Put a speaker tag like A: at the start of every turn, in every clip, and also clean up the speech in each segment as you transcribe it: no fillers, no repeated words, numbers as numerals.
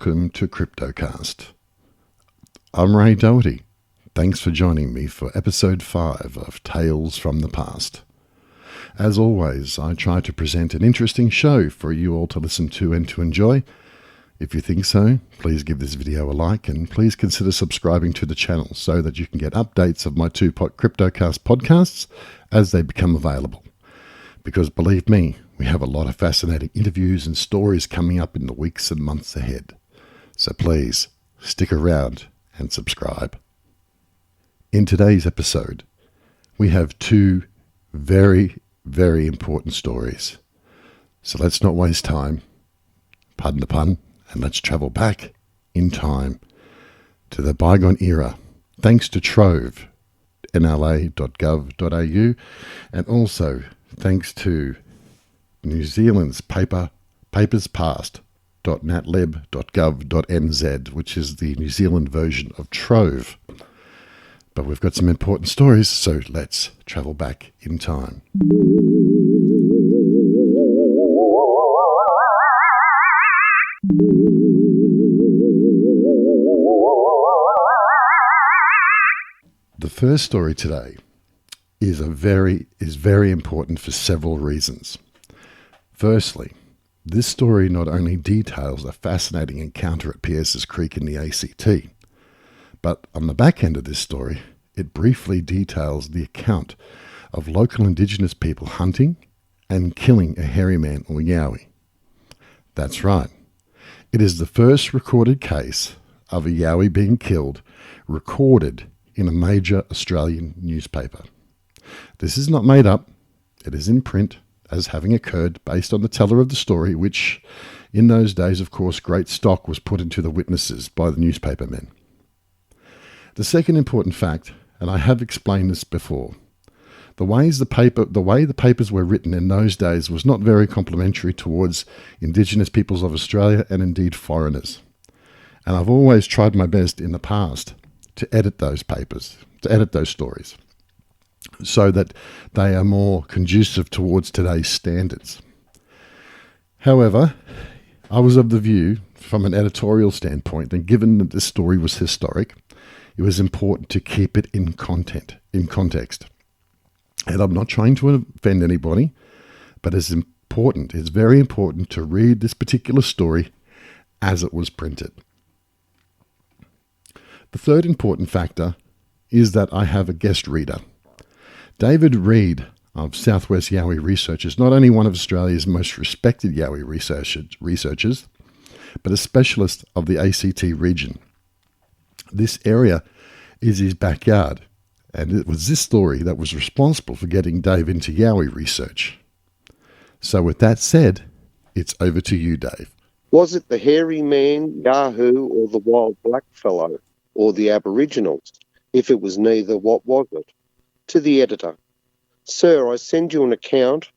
A: welcome to Cryptocast. I'm Ray Doherty. Thanks for joining me for episode 5 of Tales from the Past. As always, I try to present an interesting show for you all to listen to and to enjoy. If you think so, please give this video a like and please consider subscribing to the channel so that you can get updates of my 2 Cryptocast podcasts as they become available. Because believe me, we have a lot of fascinating interviews and stories coming up in the weeks and months ahead. So please, stick around and subscribe. In today's episode, we have 2 very, very important stories. So let's not waste time, pardon the pun, and let's travel back in time to the bygone era, thanks to Trove.nla.gov.au, and also thanks to New Zealand's paperspast.natlib.govt.nz, which is the New Zealand version of Trove. But we've got some important stories, so let's travel back in time. The first story today is very important for several reasons. Firstly, this story not only details a fascinating encounter at Pearce's Creek in the ACT, but on the back end of this story, it briefly details the account of local Indigenous people hunting and killing a hairy man or yowie. That's right. It is the first recorded case of a yowie being killed recorded in a major Australian newspaper. This is not made up. It is in print as having occurred based on the teller of the story, which in those days, of course, great stock was put into the witnesses by the newspaper men. The second important fact, and I have explained this before, the way the papers were written in those days was not very complimentary towards Indigenous peoples of Australia and indeed foreigners. And I've always tried my best in the past to edit those papers, to edit those stories, so that they are more conducive towards today's standards. However, I was of the view, from an editorial standpoint, that given that this story was historic, it was important to keep it in context. And I'm not trying to offend anybody, but it's very important to read this particular story as it was printed. The third important factor is that I have a guest reader. David Reid of Southwest Yowie Research is not only one of Australia's most respected Yowie researchers, but a specialist of the ACT region. This area is his backyard, and it was this story that was responsible for getting Dave into Yowie research. So with that said, it's over to you, Dave.
B: Was it the hairy man, Yahoo, or the wild blackfellow, or the Aboriginals? If it was neither, what was it? To the editor. Sir, I send you an account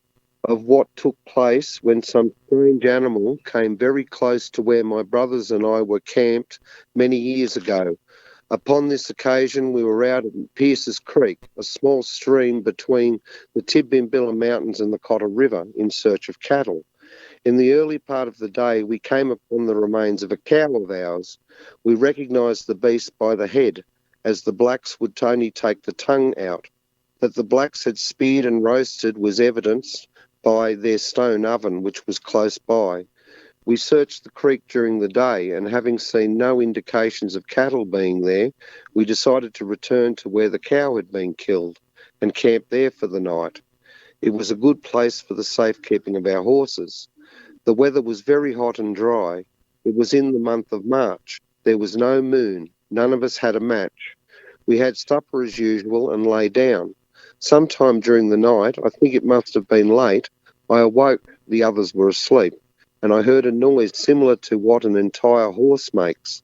B: of what took place when some strange animal came very close to where my brothers and I were camped many years ago. Upon this occasion, we were out at Pearce's Creek, a small stream between the Tidbinbilla Mountains and the Cotter River, in search of cattle. In the early part of the day, we came upon the remains of a cow of ours. We recognised the beast by the head, as the blacks would only take the tongue out. That the blacks had speared and roasted was evidenced by their stone oven, which was close by. We searched the creek during the day, and having seen no indications of cattle being there, we decided to return to where the cow had been killed and camp there for the night. It was a good place for the safekeeping of our horses. The weather was very hot and dry. It was in the month of March. There was no moon. None of us had a match. We had supper as usual and lay down. Sometime during the night, I think it must have been late, I awoke. The others were asleep, and I heard a noise similar to what an entire horse makes.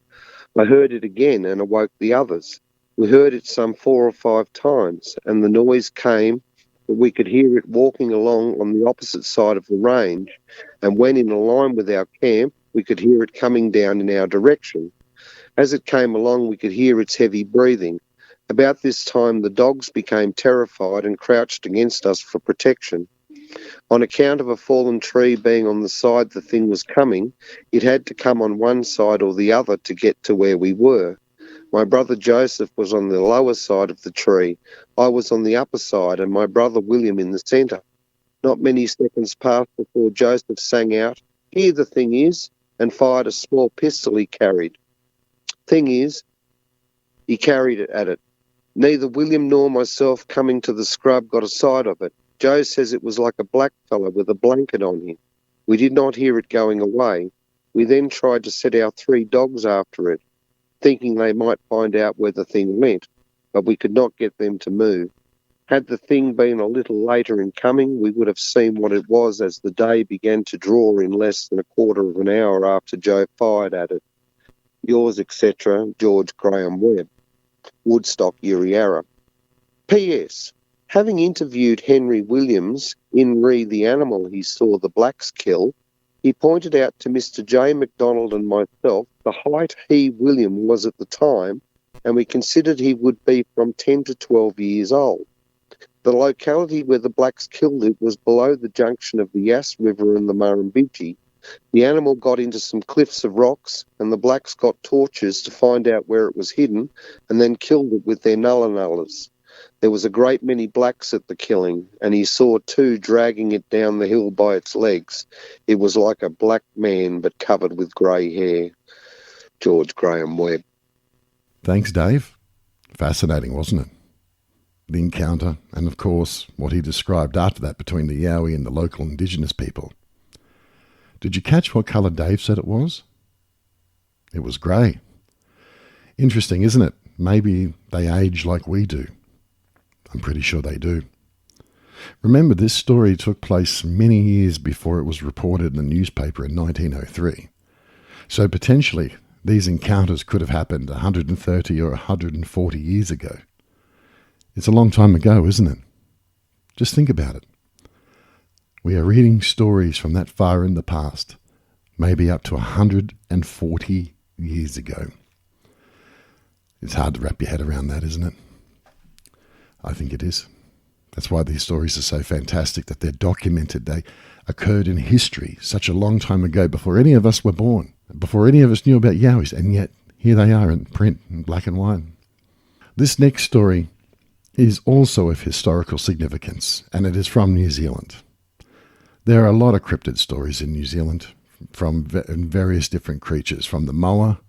B: I heard it again and awoke the others. We heard it some 4 or 5 times, and the noise came that we could hear it walking along on the opposite side of the range, and when in a line with our camp, we could hear it coming down in our direction. As it came along, we could hear its heavy breathing. About this time, the dogs became terrified and crouched against us for protection. On account of a fallen tree being on the side the thing was coming, it had to come on one side or the other to get to where we were. My brother Joseph was on the lower side of the tree. I was on the upper side, and my brother William in the centre. Not many seconds passed before Joseph sang out, "Here the thing is," and fired a small pistol he carried. Thing is, he carried it at it. Neither William nor myself coming to the scrub got a sight of it. Joe says it was like a black fellow with a blanket on him. We did not hear it going away. We then tried to set our 3 dogs after it, thinking they might find out where the thing went, but we could not get them to move. Had the thing been a little later in coming, we would have seen what it was as the day began to draw in less than a quarter of an hour after Joe fired at it. Yours, etc., George Graham Webb. Woodstock, Uriara. P.S. Having interviewed Henry Williams in Re the Animal he saw the blacks kill, he pointed out to Mr. J. MacDonald and myself the height he, William, was at the time, and we considered he would be from 10 to 12 years old. The locality where the blacks killed it was below the junction of the Yass River and the Murrumbidgee. The animal got into some cliffs of rocks, and the blacks got torches to find out where it was hidden, and then killed it with their nulla-nullas. There was a great many blacks at the killing, and he saw 2 dragging it down the hill by its legs. It was like a black man, but covered with grey hair. George Graham Webb.
A: Thanks, Dave. Fascinating, wasn't it? The encounter, and of course, what he described after that between the Yowie and the local Indigenous people. Did you catch what colour Dave said it was? It was grey. Interesting, isn't it? Maybe they age like we do. I'm pretty sure they do. Remember, this story took place many years before it was reported in the newspaper in 1903. So potentially, these encounters could have happened 130 or 140 years ago. It's a long time ago, isn't it? Just think about it. We are reading stories from that far in the past, maybe up to 140 years ago. It's hard to wrap your head around that, isn't it? I think it is. That's why these stories are so fantastic, that they're documented. They occurred in history such a long time ago, before any of us were born, before any of us knew about Yowies, and yet here they are in print, in black and white. This next story is also of historical significance, and it is from New Zealand. There are a lot of cryptid stories in New Zealand from various different creatures, from the moa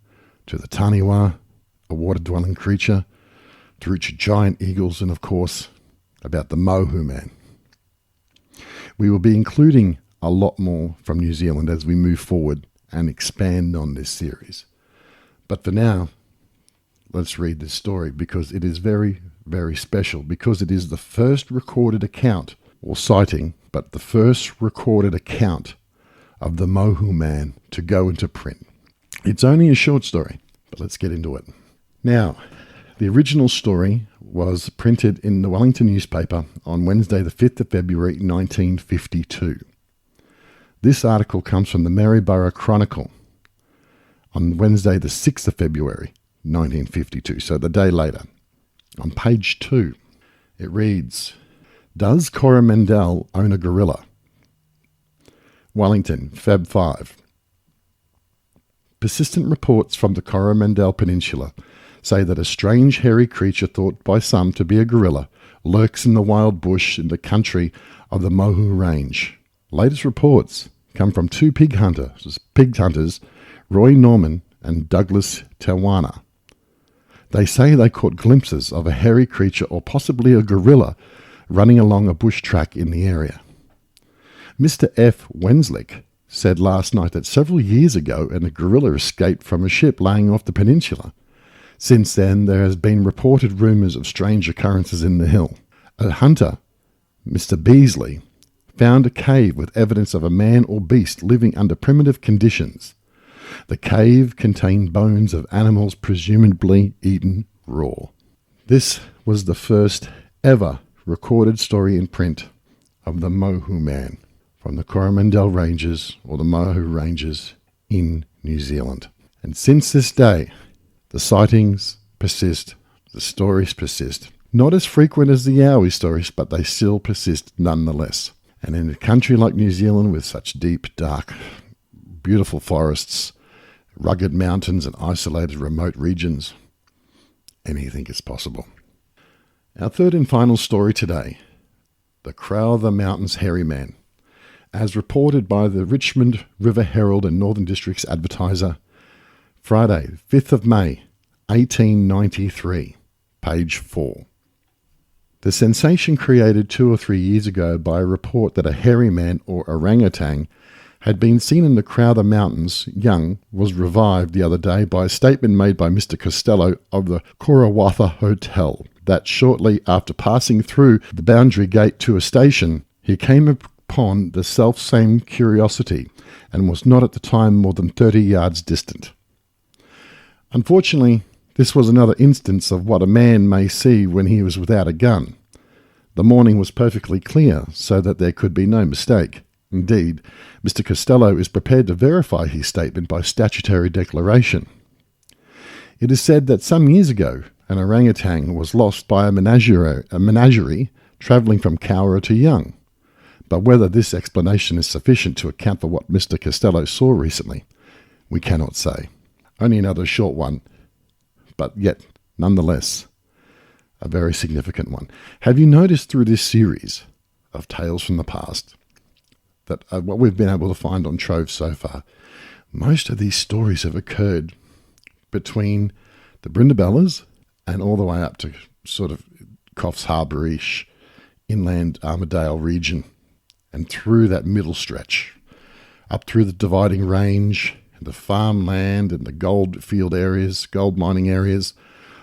A: to the taniwha, a water-dwelling creature, to reach giant eagles, and of course, about the Moehau Man. We will be including a lot more from New Zealand as we move forward and expand on this series. But for now, let's read this story, because it is very, very special, because it is the first recorded account, or sighting, but the first recorded account of the Moehau Man to go into print. It's only a short story, but let's get into it. Now, the original story was printed in the Wellington newspaper on Wednesday the 5th of February 1952. This article comes from the Maryborough Chronicle on Wednesday the 6th of February 1952, so the day later. On page 2, it reads, "Does Coromandel own a gorilla?" Wellington, Feb 5. Persistent reports from the Coromandel Peninsula say that a strange hairy creature thought by some to be a gorilla lurks in the wild bush in the country of the Moehau Range. Latest reports come from 2 pig hunters, Roy Norman and Douglas Tawana. They say they caught glimpses of a hairy creature, or possibly a gorilla, running along a bush track in the area. Mr. F. Wenslick said last night that several years ago a gorilla escaped from a ship laying off the peninsula. Since then, there has been reported rumours of strange occurrences in the hill. A hunter, Mr. Beasley, found a cave with evidence of a man or beast living under primitive conditions. The cave contained bones of animals presumably eaten raw. This was the first ever recorded story in print of the Moehau Man from the Coromandel Ranges, or the Moehau Ranges, in New Zealand. And since this day, the sightings persist, the stories persist. Not as frequent as the Yowie stories, but they still persist nonetheless. And in a country like New Zealand with such deep, dark, beautiful forests, rugged mountains and isolated remote regions, anything is possible. Our third and final story today, the Crowther Mountains Hairy Man, as reported by the Richmond River Herald and Northern Districts Advertiser, Friday, 5th of May, 1893, page 4. The sensation created 2 or 3 years ago by a report that a hairy man or orangutan had been seen in the Crowther Mountains young was revived the other day by a statement made by Mr. Costello of the Crowther Hotel that shortly after passing through the boundary gate to a station, he came upon the self-same curiosity and was not at the time more than 30 yards distant. Unfortunately, this was another instance of what a man may see when he was without a gun. The morning was perfectly clear, so that there could be no mistake. Indeed, Mr. Costello is prepared to verify his statement by statutory declaration. It is said that some years ago, an orangutan was lost by a menagerie travelling from Cowra to Young. But whether this explanation is sufficient to account for what Mr. Costello saw recently, we cannot say. Only another short one, but yet, nonetheless, a very significant one. Have you noticed through this series of tales from the past that what we've been able to find on Trove so far, most of these stories have occurred between the Brindabellas and all the way up to sort of Coffs Harbour-ish, inland Armidale region, and through that middle stretch, up through the Dividing Range, the farmland and the gold field areas, gold mining areas,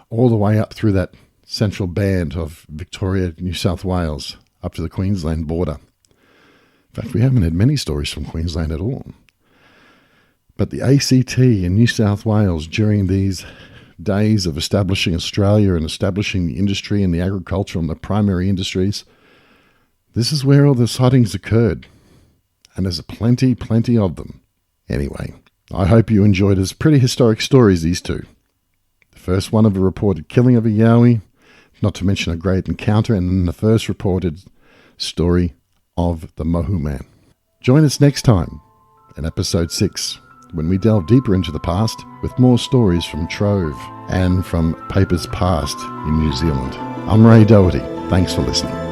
A: all the way up through that central band of Victoria, New South Wales, up to the Queensland border. In fact, we haven't had many stories from Queensland at all. But the ACT in New South Wales during these days of establishing Australia and establishing the industry and the agriculture and the primary industries, this is where all the sightings occurred. And there's plenty of them. Anyway, I hope you enjoyed as pretty historic stories, these two. The first one of a reported killing of a yowie, not to mention a great encounter, and then the first reported story of the Moehau Man. Join us next time in episode 6, when we delve deeper into the past with more stories from Trove and from Papers Past in New Zealand. I'm Ray Doherty. Thanks for listening.